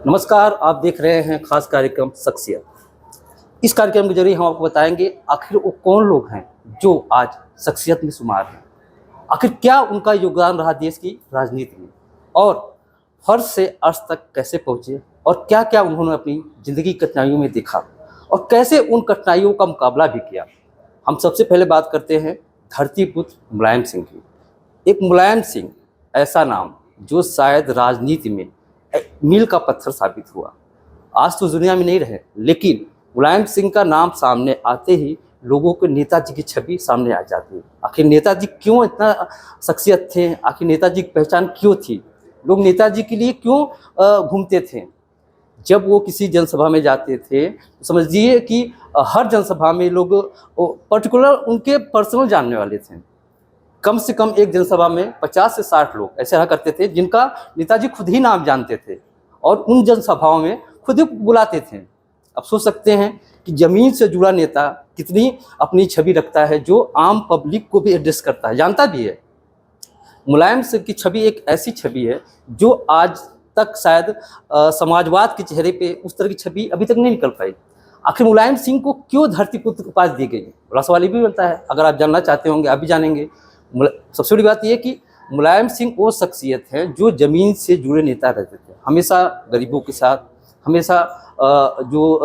नमस्कार, आप देख रहे हैं खास कार्यक्रम शख्सियत। इस कार्यक्रम के जरिए हम आपको बताएंगे आखिर वो कौन लोग हैं जो आज शख्सियत में शुमार हैं। आखिर क्या उनका योगदान रहा देश की राजनीति में, और फर्श से अर्श तक कैसे पहुँचे, और क्या क्या उन्होंने अपनी ज़िंदगी की कठिनाइयों में देखा और कैसे उन कठिनाइयों का मुकाबला भी किया। हम सबसे पहले बात करते हैं धरती पुत्र मुलायम सिंह की। एक मुलायम सिंह ऐसा नाम जो शायद राजनीति में मील का पत्थर साबित हुआ। आज तो दुनिया में नहीं रहे, लेकिन मुलायम सिंह का नाम सामने आते ही लोगों को नेताजी की छवि सामने आ जाती है। आखिर नेताजी क्यों इतना शख्सियत थे, आखिर नेताजी की पहचान क्यों थी, लोग नेताजी के लिए क्यों घूमते थे। जब वो किसी जनसभा में जाते थे तो समझिए कि हर जनसभा में लोग पर्टिकुलर उनके पर्सनल जानने वाले थे। कम से कम एक जनसभा में 50 से 60 लोग ऐसे रहा करते थे जिनका नेताजी खुद ही नाम जानते थे और उन जनसभाओं में खुद ही बुलाते थे। अब सोच सकते हैं कि ज़मीन से जुड़ा नेता कितनी अपनी छवि रखता है, जो आम पब्लिक को भी एड्रेस करता है, जानता भी है। मुलायम सिंह की छवि एक ऐसी छवि है जो आज तक शायद समाजवाद के चेहरे पे उस तरह की छवि अभी तक नहीं निकल पाई। आखिर मुलायम सिंह को क्यों धरती पुत्र उपाधि दी गई, बड़ा सवाल ये भी बनता है। अगर आप जानना चाहते होंगे आप भी जानेंगे। सबसे बड़ी बात यह है कि मुलायम सिंह वो शख्सियत है जो ज़मीन से जुड़े नेता रहते थे, हमेशा गरीबों के साथ, हमेशा जो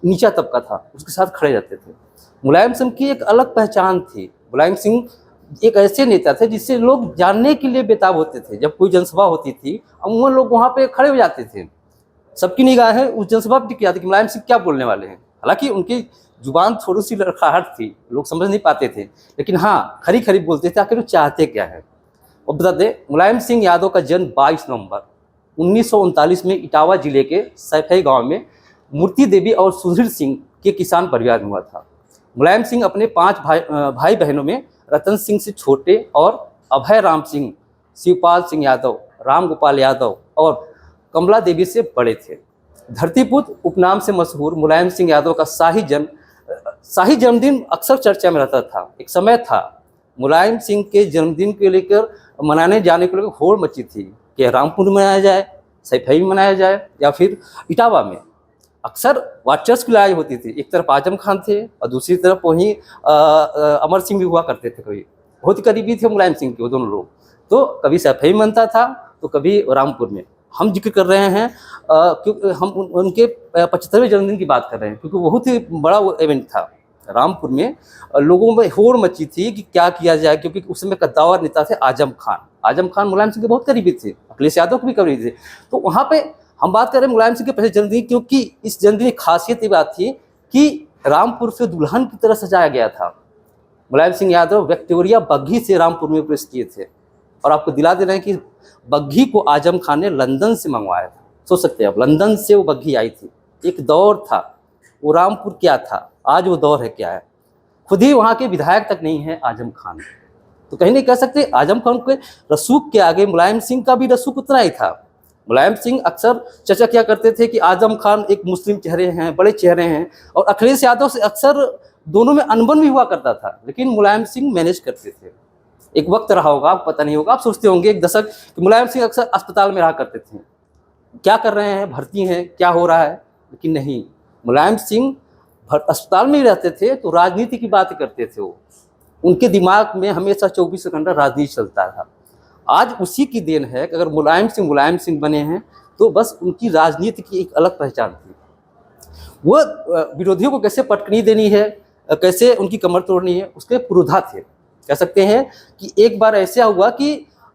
नीचा तबका था उसके साथ खड़े रहते थे। मुलायम सिंह की एक अलग पहचान थी। मुलायम सिंह एक ऐसे नेता थे जिससे लोग जानने के लिए बेताब होते थे। जब कोई जनसभा होती थी अमूमन लोग वहाँ पे खड़े हो जाते थे, सबकी निगाहें उस जनसभा पर टिक जाती कि मुलायम सिंह क्या बोलने वाले हैं। हालांकि उनकी जुबान थोड़ी सी लड़खड़ाहट थी, लोग समझ नहीं पाते थे, लेकिन हाँ खरी खरी बोलते थे आखिर वो चाहते क्या है। और बता दें, मुलायम सिंह यादव का जन्म 22 नवंबर 1939 में इटावा जिले के सैफई गांव में मूर्ति देवी और सुधीर सिंह के किसान परिवार में हुआ था। मुलायम सिंह अपने 5 भाई बहनों में रतन सिंह से छोटे और अभय राम सिंह, शिवपाल सिंह यादव, राम गोपाल यादव और कमला देवी से बड़े थे। धरतीपुत्र उपनाम से मशहूर मुलायम सिंह यादव का शाही जन्मदिन अक्सर चर्चा में रहता था। एक समय था मुलायम सिंह के जन्मदिन को लेकर मनाने जाने को लेकर होड़ मची थी कि रामपुर में मनाया जाए, सैफई में मनाया जाए या फिर इटावा में। अक्सर वाचर्स की लड़ाई होती थी, एक तरफ आजम खान थे और दूसरी तरफ वहीं अमर सिंह भी हुआ करते थे। कभी बहुत ही करीबी थे मुलायम सिंह के वो दोनों लोग, तो कभी सैफई में बनता था तो कभी रामपुर में। हम जिक्र कर रहे हैं क्योंकि हम उनके 75वें जन्मदिन की बात कर रहे हैं, क्योंकि बहुत ही बड़ा वो इवेंट था। रामपुर में लोगों में होड़ मची थी कि क्या किया जाए, क्योंकि उस समय कद्दावर नेता थे आजम खान। आजम खान मुलायम सिंह के बहुत करीबी थे, अखिलेश यादव के भी करीबी थे। तो वहाँ पे हम बात करें मुलायम सिंह के पहले जन्मदिन, क्योंकि इस जन्मदिन की खासियत ये बात थी कि रामपुर से दुल्हन की तरह सजाया गया था। मुलायम सिंह यादव विक्टोरिया बग्घी से रामपुर में प्रवेश किए थे, और आपको दिला दे रहे हैं कि बग्घी को आजम खान ने लंदन से मंगवाया था। सोच सकते हैं आप, लंदन से वो बग्घी आई थी। एक दौर था, वो रामपुर क्या था, आज वो दौर है क्या है। खुद ही वहाँ के विधायक तक नहीं है आजम खान, तो कहीं नहीं कह सकते आजम खान के रसूख के आगे मुलायम सिंह का भी रसूख उतना ही था। मुलायम सिंह अक्सर चर्चा किया करते थे कि आजम खान एक मुस्लिम चेहरे हैं, बड़े चेहरे हैं, और अखिलेश यादव से अक्सर दोनों में अनबन भी हुआ करता था, लेकिन मुलायम सिंह मैनेज करते थे। एक वक्त रहा होगा, आपको पता नहीं होगा, आप सोचते होंगे एक दशक कि मुलायम सिंह अक्सर अस्पताल में रहा करते थे, क्या कर रहे हैं, भर्ती हैं, क्या हो रहा है। लेकिन नहीं, मुलायम सिंह अस्पताल में ही रहते थे तो राजनीति की बात करते थे। वो उनके दिमाग में हमेशा 24 घंटा राजनीति चलता था। आज उसी की देन है कि अगर मुलायम सिंह बने हैं तो बस उनकी राजनीति की एक अलग पहचान थी। वो विरोधियों को कैसे पटकनी देनी है, कैसे उनकी कमर तोड़नी है, उसके पुरोधा थे। कह सकते हैं कि एक बार ऐसा हुआ कि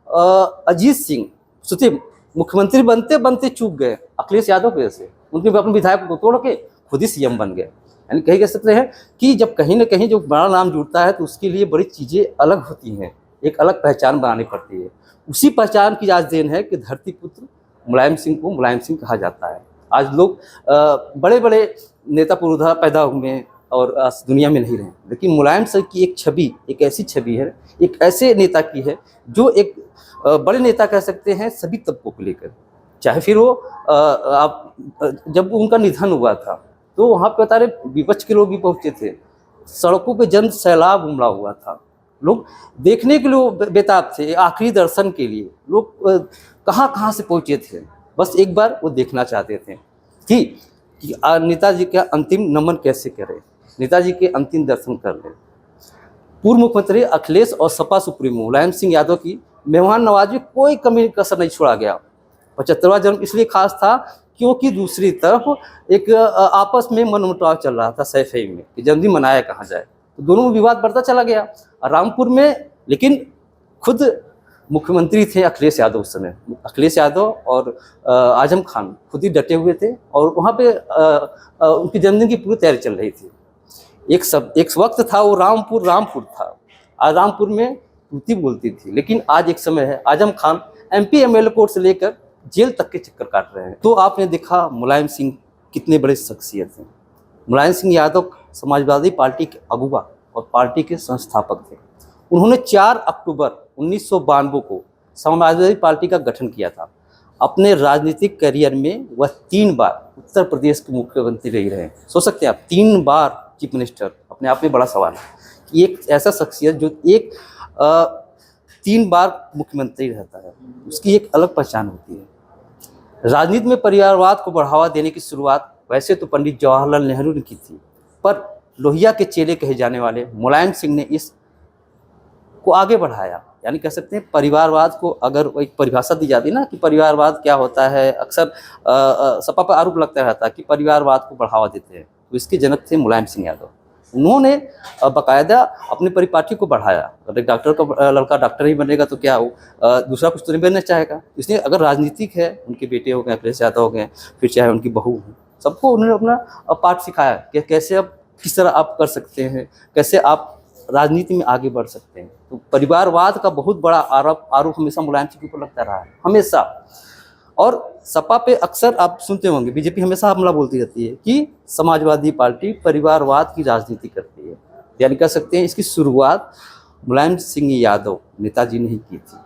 अजीत सिंह सोचिए मुख्यमंत्री बनते बनते चूक गए अखिलेश यादव की वजह से। उनके अपने विधायक को तोड़ के खुद ही सीएम बन गए। यानी कहीं कह सकते हैं कि जब कहीं ना कहीं जो बड़ा नाम जुड़ता है तो उसके लिए बड़ी चीज़ें अलग होती हैं, एक अलग पहचान बनानी पड़ती है। उसी पहचान की आज देन है कि धरती पुत्र मुलायम सिंह को मुलायम सिंह कहा जाता है। आज लोग बड़े बड़े नेता पुरोधा पैदा हुए और दुनिया में नहीं रहे, लेकिन मुलायम सिंह की एक छवि, एक ऐसी छवि है, एक ऐसे नेता की है जो एक बड़े नेता कह सकते हैं सभी तबकों को लेकर। चाहे फिर वो आप जब उनका निधन हुआ था तो वहाँ पे बता रहे विपक्ष के लोग भी पहुँचे थे, सड़कों पे जन सैलाब उमड़ा हुआ था, लोग देखने के लिए बेताब थे, आखिरी दर्शन के लिए लोग कहाँ कहाँ से पहुँचे थे। बस एक बार वो देखना चाहते थे कि नेताजी का अंतिम नमन कैसे करें, नेताजी के अंतिम दर्शन कर लें। पूर्व मुख्यमंत्री अखिलेश और सपा सुप्रीमो मुलायम सिंह यादव की मेहमान नवाजी में कोई कमी कसर नहीं छोड़ा गया। 75वां जन्म इसलिए खास था क्योंकि दूसरी तरफ एक आपस में मनमुटाव चल रहा था सैफई में कि जन्मदिन मनाया कहाँ जाए, तो दोनों में विवाद बढ़ता चला गया। रामपुर में लेकिन खुद मुख्यमंत्री थे अखिलेश यादव उस समय, अखिलेश यादव और आजम खान खुद ही डटे हुए थे और वहाँ पे उनके जन्मदिन की पूरी तैयारी चल रही थी। एक वक्त था वो रामपुर था, आज रामपुर में तूती बोलती थी, लेकिन आज एक समय है Azam Khan MP MLA court से लेकर जेल तक के चक्कर काट रहे हैं। तो आपने देखा मुलायम सिंह कितने बड़े शख्सियत हैं। मुलायम सिंह यादव समाजवादी पार्टी के अगुवा और पार्टी के संस्थापक थे। उन्होंने 4 अक्टूबर 1992 को समाजवादी पार्टी का गठन किया था। अपने राजनीतिक करियर में वह 3 बार उत्तर प्रदेश के मुख्यमंत्री रहे हैं। सोच सकते हैं आप, 3 बार चीफ मिनिस्टर, अपने आप में बड़ा सवाल है कि एक ऐसा शख्सियत जो 3 बार मुख्यमंत्री रहता है, उसकी एक अलग पहचान होती है। राजनीति में परिवारवाद को बढ़ावा देने की शुरुआत वैसे तो पंडित जवाहरलाल नेहरू ने की थी, पर लोहिया के चेले कहे जाने वाले मुलायम सिंह ने इस को आगे बढ़ाया। यानी कह सकते हैं परिवारवाद को, अगर एक परिभाषा दी जाती है ना कि परिवारवाद क्या होता है, अक्सर सपा पर आरोप लगता रहता है कि परिवारवाद को बढ़ावा देते हैं, तो इसके जनक थे मुलायम सिंह यादव। उन्होंने बाकायदा अपने परिपाटी को बढ़ाया। अगर डॉक्टर का लड़का डॉक्टर ही बनेगा तो क्या हो, दूसरा कुछ तो नहीं बनना चाहेगा। इसलिए अगर राजनीतिक है, उनके बेटे हो गए, अखिलेश यादव हो गए, फिर चाहे उनकी बहू हो, सबको उन्होंने अपना पाठ सिखाया कि कैसे आप किस तरह आप कर सकते हैं, कैसे आप राजनीति में आगे बढ़ सकते हैं। तो परिवारवाद का बहुत बड़ा आरोप हमेशा मुलायम सिंह के ऊपर लगता रहा है, हमेशा। और सपा पे अक्सर आप सुनते होंगे बीजेपी हमेशा हमला बोलती रहती है कि समाजवादी पार्टी परिवारवाद की राजनीति करती है। यानी कह सकते हैं इसकी शुरुआत मुलायम सिंह यादव नेताजी ने ही की थी।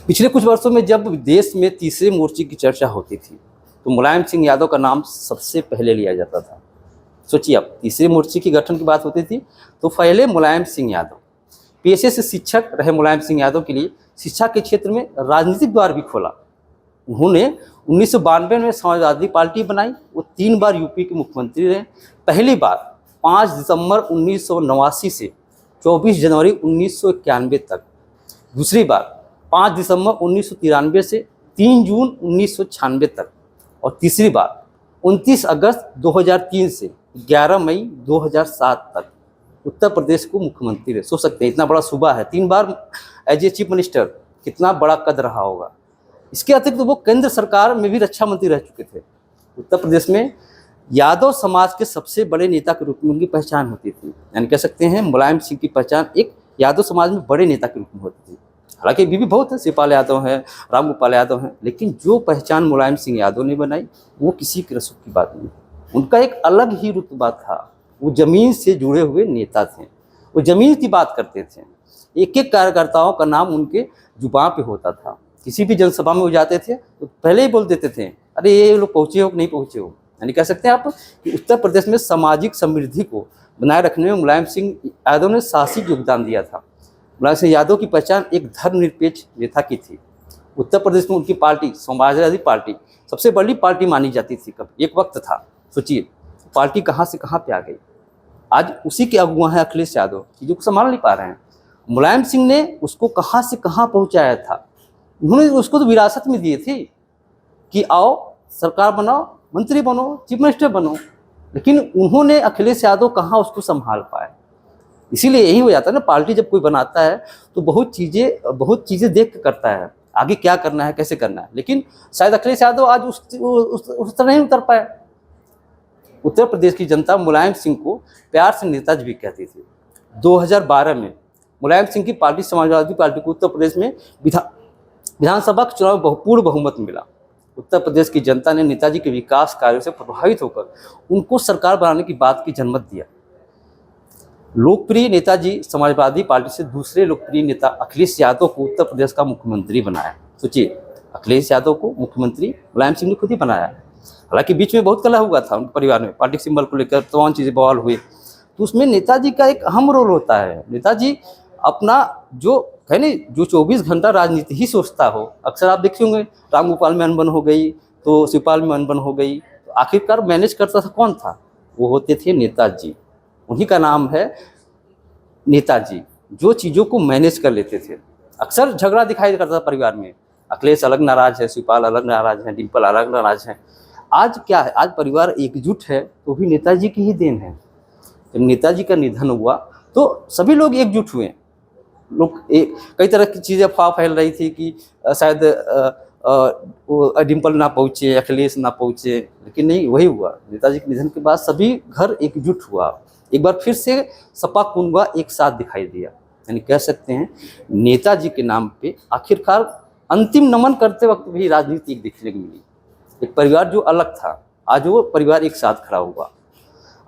पिछले कुछ वर्षों में जब देश में तीसरे मोर्चे की चर्चा होती थी तो मुलायम सिंह यादव का नाम सबसे पहले लिया जाता था। सोचिए आप, तीसरे मोर्चे की गठन की बात होती थी तो पहले मुलायम सिंह यादव। पेशे से शिक्षक रहे मुलायम सिंह यादव के लिए शिक्षा के क्षेत्र में राजनीतिक द्वार भी खोला। उन्होंने 1992 में समाजवादी पार्टी बनाई। वो 3 बार यूपी के मुख्यमंत्री रहे। पहली बार 5 दिसंबर 1989 से 24 जनवरी 1991 तक, दूसरी बार 5 दिसंबर 1993 से 3 जून 1996 तक, और तीसरी बार 29 अगस्त 2003 से 11 मई 2007 तक उत्तर प्रदेश को मुख्यमंत्री रहे। सोच सकते हैं इतना बड़ा सूबा है, 3 बार एज ए चीफ मिनिस्टर, कितना बड़ा कद रहा होगा। इसके अतिरिक्त वो केंद्र सरकार में भी रक्षा मंत्री रह चुके थे। उत्तर प्रदेश में यादव समाज के सबसे बड़े नेता के रूप में उनकी पहचान होती थी। यानी कह सकते हैं मुलायम सिंह की पहचान एक यादव समाज में बड़े नेता के रूप में होती थी। हालांकि अभी भी बहुत है, शिवपाल यादव हैं, रामगोपाल यादव हैं, लेकिन जो पहचान मुलायम सिंह यादव ने बनाई वो किसी के रसूख की बात नहीं। उनका एक अलग ही रुतबा था। वो जमीन से जुड़े हुए नेता थे, वो जमीन की बात करते थे। एक एक कार्यकर्ताओं का नाम उनके जुबान पे होता था। किसी भी जनसभा में वो जाते थे तो पहले ही बोल देते थे, अरे ये लोग पहुँचे हो कि नहीं पहुँचे हो। यानी कह सकते हैं आप कि उत्तर प्रदेश में सामाजिक समृद्धि को बनाए रखने में मुलायम सिंह यादव ने साहसिक योगदान दिया था। मुलायम सिंह यादव की पहचान एक धर्मनिरपेक्ष नेता की थी। उत्तर प्रदेश में उनकी पार्टी समाजवादी पार्टी सबसे बड़ी पार्टी मानी जाती थी। कब एक वक्त था, सोचिए पार्टी कहाँ से कहाँ पे आ गई। आज उसी के अगुआ हैं अखिलेश यादव, जो संभाल नहीं पा रहे हैं। मुलायम सिंह ने उसको कहाँ से कहाँ पहुँचाया था। उन्होंने उसको तो विरासत में दिए थे कि आओ सरकार बनाओ, मंत्री बनो, चीफ मिनिस्टर बनो, लेकिन उन्होंने अखिलेश यादव कहाँ उसको संभाल पाए। इसीलिए यही हो जाता है ना, पार्टी जब कोई बनाता है तो बहुत चीज़ें देख के करता है, आगे क्या करना है, कैसे करना है। लेकिन शायद अखिलेश यादव आज उस तरह नहीं उतर पाए। उत्तर प्रदेश की जनता मुलायम सिंह को प्यार से नेताजी भी कहती थी। 2012 में मुलायम सिंह की पार्टी समाजवादी पार्टी को उत्तर प्रदेश में विधानसभा के चुनाव में पूर्ण बहुमत मिला। उत्तर प्रदेश की जनता ने नेताजी के विकास कार्यों से प्रभावित होकर उनको सरकार बनाने की बात की जन्मत दिया। लोकप्रिय नेताजी समाजवादी पार्टी से दूसरे लोकप्रिय नेता अखिलेश यादव को उत्तर प्रदेश का मुख्यमंत्री बनाया। सोचिए, अखिलेश यादव को मुख्यमंत्री मुलायम सिंह ने खुद ही बनाया। हालांकि बीच में बहुत कलह हुआ था उनके परिवार में, पार्टी सिंबल को लेकर तमाम चीज़ें बवाल हुई, तो उसमें नेताजी का एक अहम रोल होता है। नेताजी अपना जो है नहीं, जो 24 घंटा राजनीति ही सोचता हो। अक्सर आप देखे होंगे रामगोपाल में अनबन हो गई तो शिवपाल में अनबन हो गई, तो आखिरकार मैनेज करता था कौन था? वो होते थे नेताजी। उन्हीं का नाम है नेताजी, जो चीज़ों को मैनेज कर लेते थे। अक्सर झगड़ा दिखाई करता था परिवार में, अखिलेश अलग नाराज है, शिवपाल अलग नाराज है, डिम्पल अलग नाराज है। आज क्या है, आज परिवार एकजुट है तो भी नेताजी की ही देन है। जब नेताजी का निधन हुआ तो सभी लोग एकजुट हुए। लोग कई तरह की चीज़ें अफवाह फैल रही थी कि शायद वो डिम्पल ना पहुँचे, अखिलेश ना पहुँचे, लेकिन नहीं, वही हुआ। नेताजी के निधन के बाद सभी घर एकजुट हुआ, एक बार फिर से सपा कुनबा एक साथ दिखाई दिया। यानी कह सकते हैं नेताजी के नाम पे आखिरकार अंतिम नमन करते वक्त भी राजनीति एक देखने को मिली। एक परिवार जो अलग था, आज वो परिवार एक साथ खड़ा हुआ।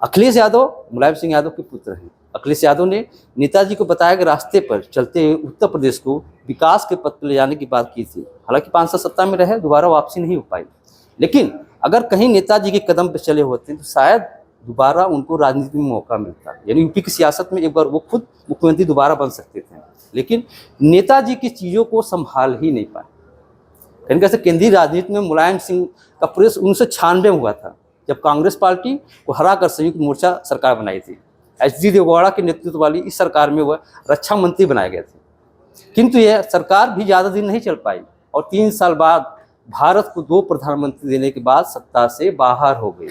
अखिलेश यादव मुलायम सिंह यादव के पुत्र हैं। अखिलेश यादव ने नेताजी को बताया कि रास्ते पर चलते हुए उत्तर प्रदेश को विकास के पथ पर ले जाने की बात की थी। हालांकि 5 साल सत्ता में रहे, दोबारा वापसी नहीं हो पाई, लेकिन अगर कहीं नेताजी के कदम पर चले होते तो शायद दोबारा उनको राजनीति में मौका मिलता। यानी यूपी की सियासत में एक बार वो खुद मुख्यमंत्री दोबारा बन सकते थे, लेकिन नेताजी की चीज़ों को संभाल ही नहीं पाए। कहीं कैसे केंद्रीय राजनीति में मुलायम सिंह का प्रवेश 1996 में हुआ था, जब कांग्रेस पार्टी को हराकर संयुक्त मोर्चा सरकार बनाई थी। एच.डी. देवगौड़ा के नेतृत्व वाली इस सरकार में वह रक्षा मंत्री बनाए गए थे, किंतु यह सरकार भी ज़्यादा दिन नहीं चल पाई और 3 साल बाद भारत को 2 प्रधानमंत्री देने के बाद सत्ता से बाहर हो गई।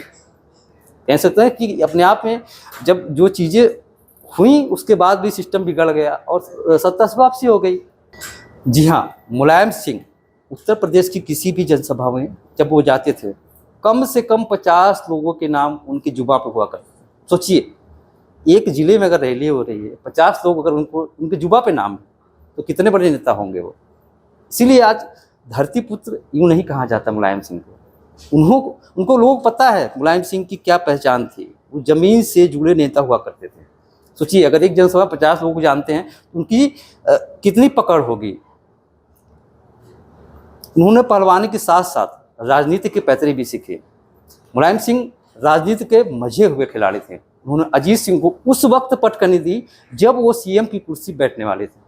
कह सकते हैं कि अपने आप में जब जो चीज़ें हुई उसके बाद भी सिस्टम बिगड़ गया और सत्ता से वापसी हो गई। जी हाँ, मुलायम सिंह उत्तर प्रदेश की किसी भी जनसभा में जब वो जाते थे, कम से कम 50 लोगों के नाम उनकी जुबान पर हुआ करते थे। सोचिए, एक जिले में अगर रैली हो रही है, 50 लोग अगर उनको उनके जुबान पे नाम है, तो कितने बड़े नेता होंगे वो। इसीलिए आज धरती पुत्र यूँ नहीं कहा जाता मुलायम सिंह को। उनको लोग पता है मुलायम सिंह की क्या पहचान थी। वो जमीन से जुड़े नेता हुआ करते थे। सोचिए, अगर एक जनसभा 50 लोग जानते हैं तो उनकी कितनी पकड़ होगी। उन्होंने पहलवानी के साथ साथ राजनीति के पैतरे भी सीखे। मुलायम सिंह राजनीति के मजे हुए खिलाड़ी थे। उन्होंने अजीत सिंह को उस वक्त पटकनी दी जब वो सीएम की कुर्सी बैठने वाले थे।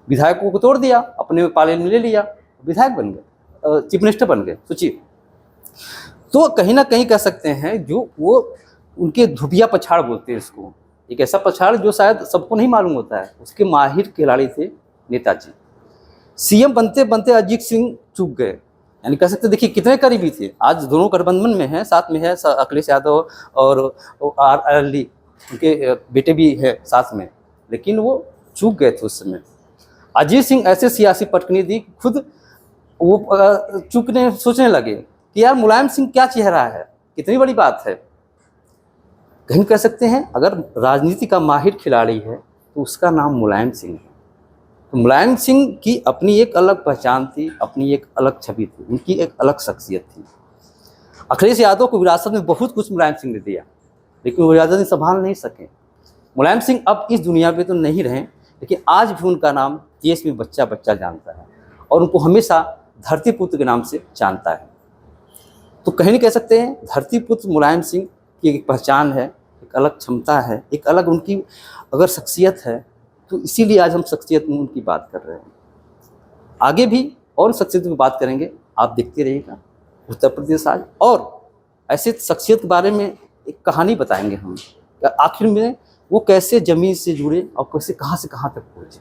विधायकों को तोड़ दिया, अपने पाले में ले लिया, विधायक बन गए, चीफ मिनिस्टर बन गए। सोचिए, तो कहीं ना कहीं कह सकते हैं जो वो उनके धुबिया पछाड़ बोलते हैं इसको, एक ऐसा पछाड़ जो शायद सबको नहीं मालूम होता है। उसके माहिर खिलाड़ी थे नेताजी। सीएम बनते बनते अजीत सिंह चूक गए, यानी कह सकते देखिए कितने करीबी थे। आज दोनों गठबंधन में हैं, साथ में है अखिलेश यादव और अली, उनके बेटे भी है साथ में, लेकिन वो चूक गए थे उस समय। अजीत सिंह ऐसे सियासी पटकनी दी, खुद वो चूकने सोचने लगे कि यार मुलायम सिंह क्या चेहरा है, कितनी बड़ी बात है। कहीं कह सकते हैं अगर राजनीति का माहिर खिलाड़ी है तो उसका नाम मुलायम सिंह है। तो मुलायम सिंह की अपनी एक अलग पहचान थी, अपनी एक अलग छवि थी, उनकी एक अलग शख्सियत थी। अखिलेश यादव को विरासत में बहुत कुछ मुलायम सिंह ने दिया, लेकिन वो विरासत संभाल नहीं सके। मुलायम सिंह अब इस दुनिया में तो नहीं रहे, लेकिन आज भी उनका नाम देश में बच्चा बच्चा जानता है और उनको हमेशा धरती पुत्र के नाम से जानता है। तो कहीं नहीं कह सकते हैं धरती पुत्र मुलायम सिंह की एक पहचान है, एक अलग क्षमता है, एक अलग उनकी अगर शख्सियत है, तो इसीलिए आज हम शख्सियत में उनकी बात कर रहे हैं। आगे भी और शख्सियत में बात करेंगे, आप देखते रहिएगा उत्तर प्रदेश आज। और ऐसे शख्सियत के बारे में एक कहानी बताएंगे हम, आखिर में वो कैसे ज़मीन से जुड़े और कैसे कहाँ से कहाँ तक पहुँचे।